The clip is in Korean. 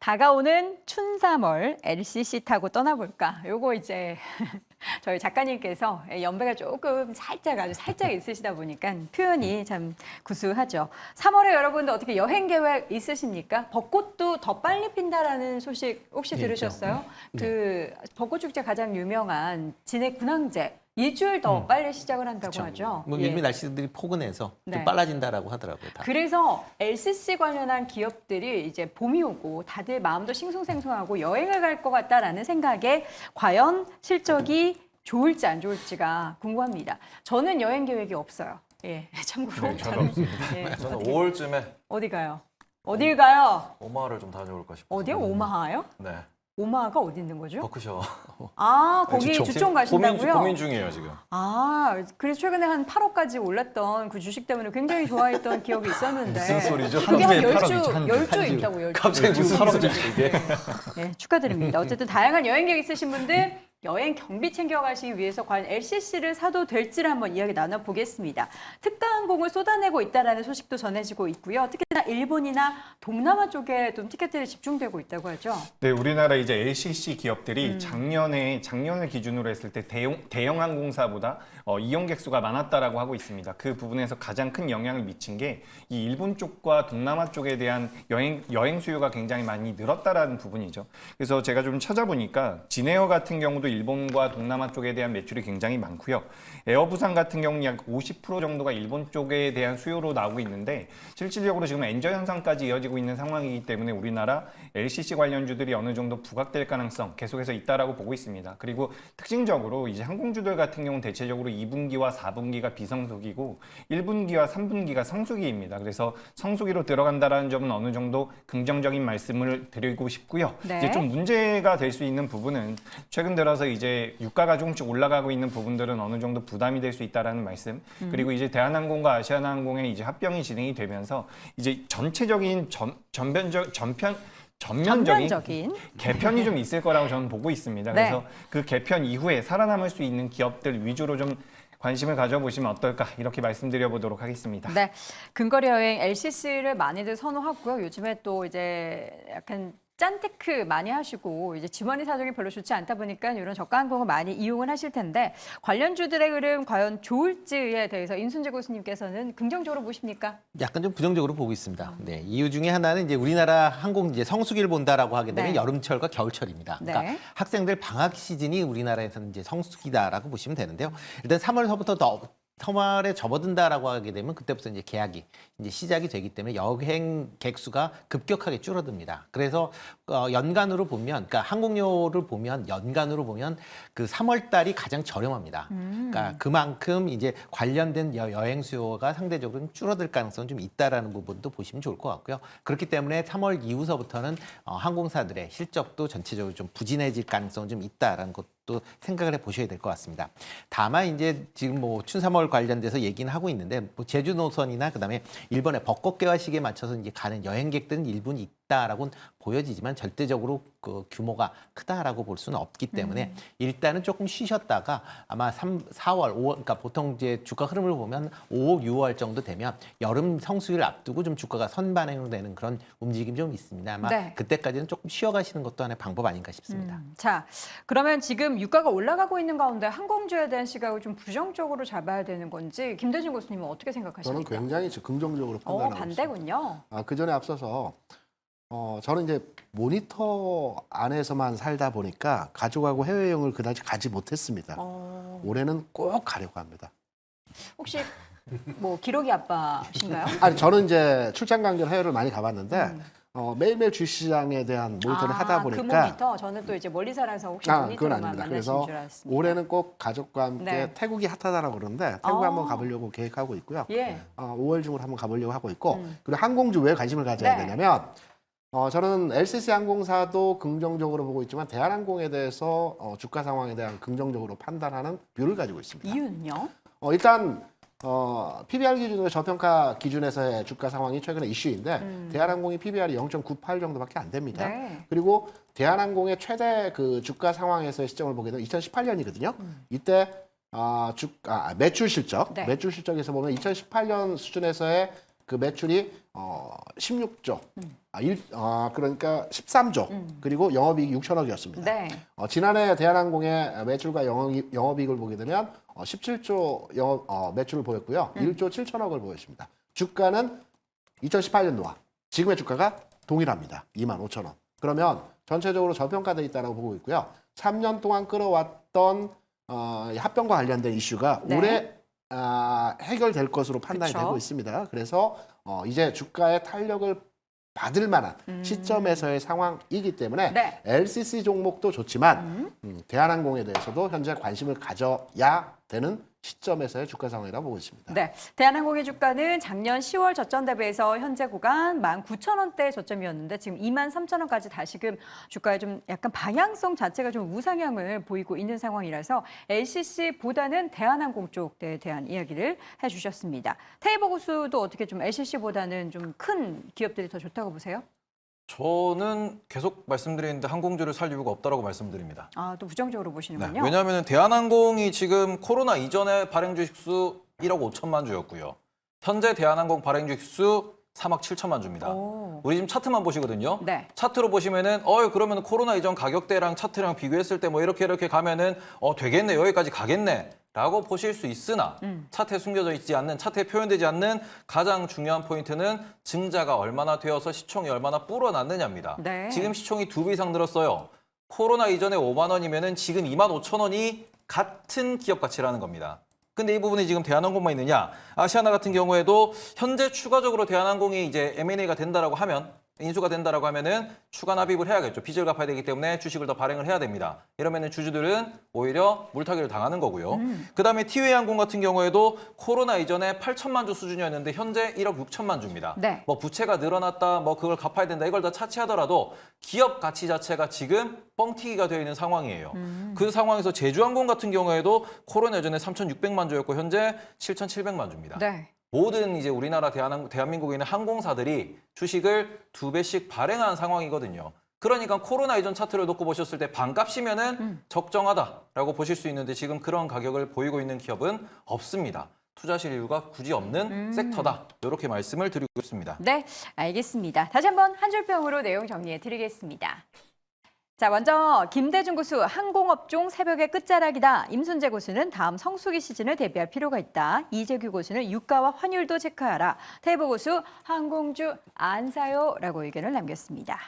다가오는 춘3월 LCC 타고 떠나볼까? 요거 이제 저희 작가님께서 연배가 조금 살짝 아주 살짝 있으시다 보니까 표현이 참 구수하죠. 3월에 여러분들 어떻게 여행 계획 있으십니까? 벚꽃도 더 빨리 핀다라는 소식 혹시 들으셨어요? 그 벚꽃 축제 가장 유명한 진해 군항제. 일주일 더 빨리 시작을 한다고 그쵸. 하죠. 뭐 이미 날씨들이 포근해서 네. 좀 빨라진다라고 하더라고요. 다. 그래서 LCC 관련한 기업들이 이제 봄이 오고 다들 마음도 싱숭생숭하고 여행을 갈 것 같다라는 생각에 과연 실적이 좋을지 안 좋을지가 궁금합니다. 저는 여행 계획이 없어요. 예, 참고로. 네, 저도 없습니다. 예, 저는 어떻게- 5월쯤에 어디 가요? 어딜 가요? 오마하를 좀 다녀올까 싶어요. 어디요? 오마하요? 네. 오마하가 어디 있는 거죠? 버크셔. 아, 거기 주총 가신다고요? 고민 중이에요, 지금. 아, 그래서 최근에 한 8호까지 올랐던 그 주식 때문에 굉장히 좋아했던 기억이 있었는데. 무슨 소리죠? 그게 한 한주에 10주 있다고, 10주. 갑자기 무슨 소리죠, 이게? 네, 축하드립니다. 어쨌든 다양한 여행 계획 있으신 분들 여행 경비 챙겨가시기 위해서 과연 LCC를 사도 될지를 한번 이야기 나눠보겠습니다. 특가 항공을 쏟아내고 있다는 소식도 전해지고 있고요. 특히나 일본이나 동남아 쪽에 좀 티켓들이 집중되고 있다고 하죠. 네, 우리나라 이제 LCC 기업들이 작년을 기준으로 했을 때 대형 항공사보다 이용객 수가 많았다라고 하고 있습니다. 그 부분에서 가장 큰 영향을 미친 게 이 일본 쪽과 동남아 쪽에 대한 여행 수요가 굉장히 많이 늘었다라는 부분이죠. 그래서 제가 좀 찾아보니까 진에어 같은 경우도 일본과 동남아 쪽에 대한 매출이 굉장히 많고요. 에어부산 같은 경우는 약 50% 정도가 일본 쪽에 대한 수요로 나오고 있는데 실질적으로 지금 엔저 현상까지 이어지고 있는 상황이기 때문에 우리나라 LCC 관련주들이 어느 정도 부각될 가능성 계속해서 있다라고 보고 있습니다. 그리고 특징적으로 이제 항공주들 같은 경우는 대체적으로 2분기와 4분기가 비성수기고 1분기와 3분기가 성수기입니다. 그래서 성수기로 들어간다라는 점은 어느 정도 긍정적인 말씀을 드리고 싶고요. 네. 이제 좀 문제가 될 수 있는 부분은 최근 들어서 이제 유가가 조금씩 올라가고 있는 부분들은 어느 정도 부담이 될 수 있다라는 말씀. 그리고 이제 대한항공과 아시아나항공의 이제 합병이 진행이 되면서 이제 전체적인 전면적인 개편이 좀 있을 거라고 저는 보고 있습니다. 네. 그래서 그 개편 이후에 살아남을 수 있는 기업들 위주로 좀 관심을 가져보시면 어떨까 이렇게 말씀드려 보도록 하겠습니다. 네, 근거리 여행 LCC를 많이들 선호하고요. 요즘에 또 이제 약간 짠테크 많이 하시고 이제 주머니 사정이 별로 좋지 않다 보니까 이런 저가 항공을 많이 이용을 하실 텐데 관련주들의 흐름 과연 좋을지에 대해서 인순재 교수님께서는 긍정적으로 보십니까? 약간 좀 부정적으로 보고 있습니다. 네, 이유 중에 하나는 이제 우리나라 항공 이제 성수기를 본다라고 하게 되면 네. 여름철과 겨울철입니다. 그러니까 네. 학생들 방학 시즌이 우리나라에서는 이제 성수기다라고 보시면 되는데요. 일단 3월서부터 더 터말에 접어든다라고 하게 되면 그때부터 이제 계약이 이제 시작이 되기 때문에 여행 객수가 급격하게 줄어듭니다. 그래서 연간으로 보면, 그러니까 항공료를 보면 연간으로 보면 그 3월 달이 가장 저렴합니다. 그러니까 그만큼 이제 관련된 여행 수요가 상대적으로 좀 줄어들 가능성이 좀 있다라는 부분도 보시면 좋을 것 같고요. 그렇기 때문에 3월 이후서부터는 항공사들의 실적도 전체적으로 좀 부진해질 가능성이 좀 있다라는 것도 생각을 해보셔야 될 것 같습니다. 다만 이제 지금 뭐 춘3월 관련돼서 얘기는 하고 있는데 뭐 제주 노선이나 그다음에 일본의 벚꽃 개화식에 맞춰서 이제 가는 여행객들은 일본이 있다라고는 보여지지만 절대적으로 그 규모가 크다라고 볼 수는 없기 때문에 일단은 조금 쉬셨다가 아마 4월, 5월, 그러니까 보통 이제 주가 흐름을 보면 5, 6월 정도 되면 여름 성수기를 앞두고 좀 주가가 선반영이 되는 그런 움직임이 좀 있습니다. 아마 네. 그때까지는 조금 쉬어가시는 것도 하나의 방법 아닌가 싶습니다. 자, 그러면 지금 유가가 올라가고 있는 가운데 항공주에 대한 시각을 좀 부정적으로 잡아야 되는 건지 김대중 교수님은 어떻게 저는 생각하십니까? 굉장히 긍정적으로 판단하고 있습니다. 반대군요. 그 전에 앞서서 저는 이제 모니터 안에서만 살다 보니까 가족하고 해외여행을 그다지 가지 못했습니다. 올해는 꼭 가려고 합니다. 혹시 뭐 기러기 아빠신가요? 아니 저는 이제 출장 관계로 해외를 많이 가봤는데 매일매일 주시장에 대한 모니터를 하다 보니까 그 모니터 저는 또 이제 멀리 살아서 혹시 그건 모니터로만 아닙니다. 만나신 그래서 줄 알았습니다. 올해는 꼭 가족과 함께 네. 태국이 핫하다라고 그러는데 태국 한번 가보려고 계획하고 있고요. 예. 5월 중으로 한번 가보려고 하고 있고 그리고 항공주 왜 관심을 가져야 네. 되냐면 저는 LCC 항공사도 긍정적으로 보고 있지만 대한항공에 대해서 주가 상황에 대한 긍정적으로 판단하는 뷰를 가지고 있습니다. 이유는요? 일단 PBR 기준으로 저평가 기준에서의 주가 상황이 최근에 이슈인데 대한항공이 PBR이 0.98 정도밖에 안 됩니다. 네. 그리고 대한항공의 최대 그 주가 상황에서의 시점을 보게 되면 2018년이거든요. 이때 매출 실적, 네. 매출 실적에서 보면 2018년 수준에서의 그 매출이 16조 그러니까 13조 그리고 영업이익 6천억이었습니다. 네. 지난해 대한항공의 매출과 영업이익을 보게 되면 17조 매출을 보였고요. 1조 7천억을 보였습니다. 주가는 2018년도와 지금의 주가가 동일합니다. 25,000원. 그러면 전체적으로 저평가되어 있다고 보고 있고요. 3년 동안 끌어왔던 합병과 관련된 이슈가 네. 올해 해결될 것으로 판단이 그쵸. 되고 있습니다. 그래서 이제 주가의 탄력을 받을 만한 시점에서의 상황이기 때문에 네. LCC 종목도 좋지만 대한항공에 대해서도 현재 관심을 가져야 되는 시점에서의 주가 상황이라고 보고 있습니다. 네, 대한항공의 주가는 작년 10월 저점 대비해서 현재 구간 19,000원대 저점이었는데 지금 23,000원까지 다시금 주가에 좀 약간 방향성 자체가 좀 우상향을 보이고 있는 상황이라서 LCC보다는 대한항공 쪽에 대한 이야기를 해주셨습니다. 테이버 고수도 어떻게 좀 LCC보다는 좀 큰 기업들이 더 좋다고 보세요? 저는 계속 말씀드리는데 항공주를 살 이유가 없다라고 말씀드립니다. 아, 또 부정적으로 네, 보시는군요. 왜냐하면 대한항공이 지금 코로나 이전에 발행 주식수 1억 5천만 주였고요. 현재 대한항공 발행 주식수 3억 7천만 주입니다. 오. 우리 지금 차트만 보시거든요. 네. 차트로 보시면은 그러면 코로나 이전 가격대랑 차트랑 비교했을 때 뭐 이렇게 가면은 되겠네, 여기까지 가겠네. 라고 보실 수 있으나 차트에 숨겨져 있지 않는, 차트에 표현되지 않는 가장 중요한 포인트는 증자가 얼마나 되어서 시총이 얼마나 불어났느냐입니다. 네. 지금 시총이 2배 이상 늘었어요. 코로나 이전에 5만 원이면은 지금 2만 5천 원이 같은 기업 가치라는 겁니다. 근데 이 부분이 지금 대한항공만 있느냐? 아시아나 같은 경우에도 현재 추가적으로 대한항공이 이제 M&A가 된다라고 하면, 인수가 된다라고 하면은 추가 납입을 해야겠죠. 빚을 갚아야 되기 때문에 주식을 더 발행을 해야 됩니다. 이러면은 주주들은 오히려 물타기를 당하는 거고요. 그다음에 티웨이항공 같은 경우에도 코로나 이전에 8천만 주 수준이었는데 현재 1억 6천만 주입니다. 네. 뭐 부채가 늘어났다, 뭐 그걸 갚아야 된다, 이걸 다 차치하더라도 기업 가치 자체가 지금 뻥튀기가 되어 있는 상황이에요. 그 상황에서 제주항공 같은 경우에도 코로나 이전에 3,600만 주였고 현재 7,700만 주입니다. 네. 모든 이제 우리나라 대한민국에 있는 항공사들이 주식을 2배씩 발행한 상황이거든요. 그러니까 코로나 이전 차트를 놓고 보셨을 때 반값이면은 적정하다라고 보실 수 있는데 지금 그런 가격을 보이고 있는 기업은 없습니다. 투자실 이유가 굳이 없는 섹터다. 이렇게 말씀을 드리고 있습니다. 네, 알겠습니다. 다시 한번 한 줄평으로 내용 정리해 드리겠습니다. 자, 먼저 김대중 고수 항공업종 새벽의 끝자락이다. 임순재 고수는 다음 성수기 시즌을 대비할 필요가 있다. 이재규 고수는 유가와 환율도 체크하라. 테이버 고수 항공주 안 사요라고 의견을 남겼습니다.